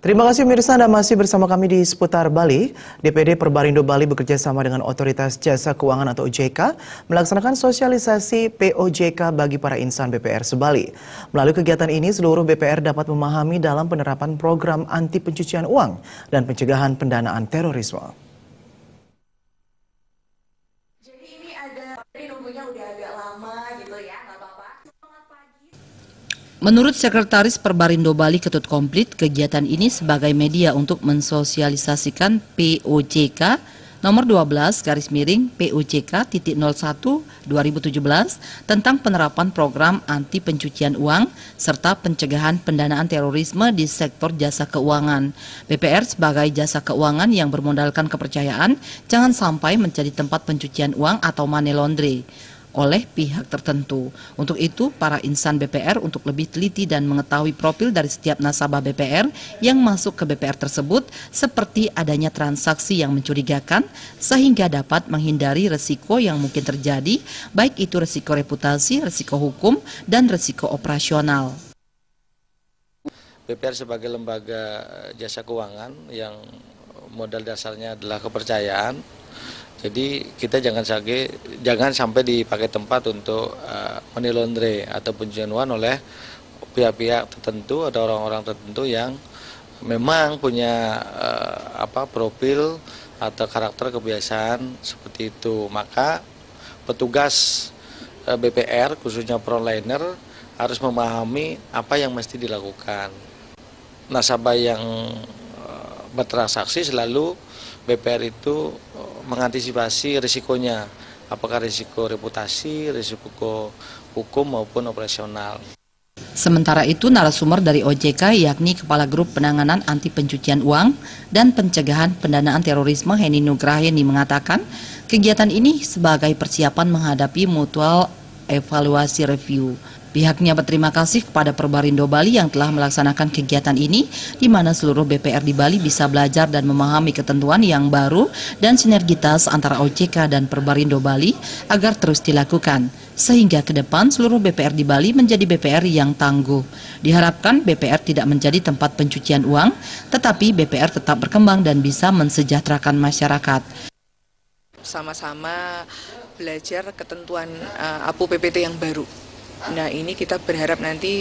Terima kasih pemirsa, Anda masih bersama kami di Seputar Bali. DPD Perbarindo Bali bekerja sama dengan Otoritas Jasa Keuangan atau OJK melaksanakan sosialisasi POJK bagi para insan BPR se-Bali. Melalui kegiatan ini, seluruh BPR dapat memahami dalam penerapan program anti pencucian uang dan pencegahan pendanaan terorisme. Jadi ini nunggunya udah agak lama gitu ya, nggak apa-apa. Menurut Sekretaris Perbarindo Bali Ketut Komplit, kegiatan ini sebagai media untuk mensosialisasikan POJK nomor 12/POJK.01/2017 tentang penerapan program anti pencucian uang serta pencegahan pendanaan terorisme di sektor jasa keuangan. BPR sebagai jasa keuangan yang bermodalkan kepercayaan jangan sampai menjadi tempat pencucian uang atau money laundry oleh pihak tertentu. Untuk itu, para insan BPR untuk lebih teliti dan mengetahui profil dari setiap nasabah BPR yang masuk ke BPR tersebut, seperti adanya transaksi yang mencurigakan, sehingga dapat menghindari resiko yang mungkin terjadi, baik itu resiko reputasi, resiko hukum, dan resiko operasional. BPR sebagai lembaga jasa keuangan yang modal dasarnya adalah kepercayaan. Jadi kita jangan sampai dipakai tempat untuk money laundry atau pencucian uang oleh pihak-pihak tertentu atau orang-orang tertentu yang memang punya profil atau karakter kebiasaan seperti itu. Maka petugas BPR khususnya frontliner harus memahami apa yang mesti dilakukan. Nasabah yang bertransaksi selalu BPR itu mengantisipasi risikonya, apakah risiko reputasi, risiko hukum maupun operasional. Sementara itu, narasumber dari OJK yakni Kepala Grup Penanganan Anti Pencucian Uang dan Pencegahan Pendanaan Terorisme Heni Nugraheni mengatakan, kegiatan ini sebagai persiapan menghadapi mutual evaluasi review. Pihaknya berterima kasih kepada Perbarindo Bali yang telah melaksanakan kegiatan ini, di mana seluruh BPR di Bali bisa belajar dan memahami ketentuan yang baru dan sinergitas antara OJK dan Perbarindo Bali agar terus dilakukan, sehingga ke depan seluruh BPR di Bali menjadi BPR yang tangguh. Diharapkan BPR tidak menjadi tempat pencucian uang, tetapi BPR tetap berkembang dan bisa mensejahterakan masyarakat. Sama-sama belajar ketentuan APO PPT yang baru. Nah, ini kita berharap nanti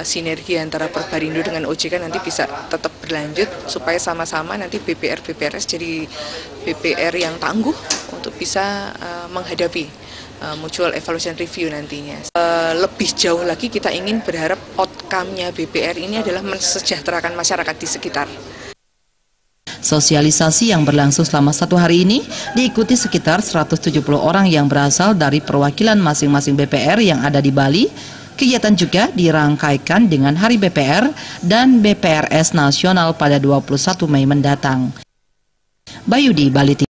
sinergi antara Perbarindo dengan OJK nanti bisa tetap berlanjut supaya sama-sama nanti BPRS jadi BPR yang tangguh untuk bisa menghadapi mutual evaluation review nantinya. Lebih jauh lagi kita ingin berharap outcome-nya BPR ini adalah mensejahterakan masyarakat di sekitar. Sosialisasi yang berlangsung selama 1 hari ini diikuti sekitar 170 orang yang berasal dari perwakilan masing-masing BPR yang ada di Bali. Kegiatan juga dirangkaikan dengan Hari BPR dan BPRS Nasional pada 21 Mei mendatang. Bayudi, Bali TV.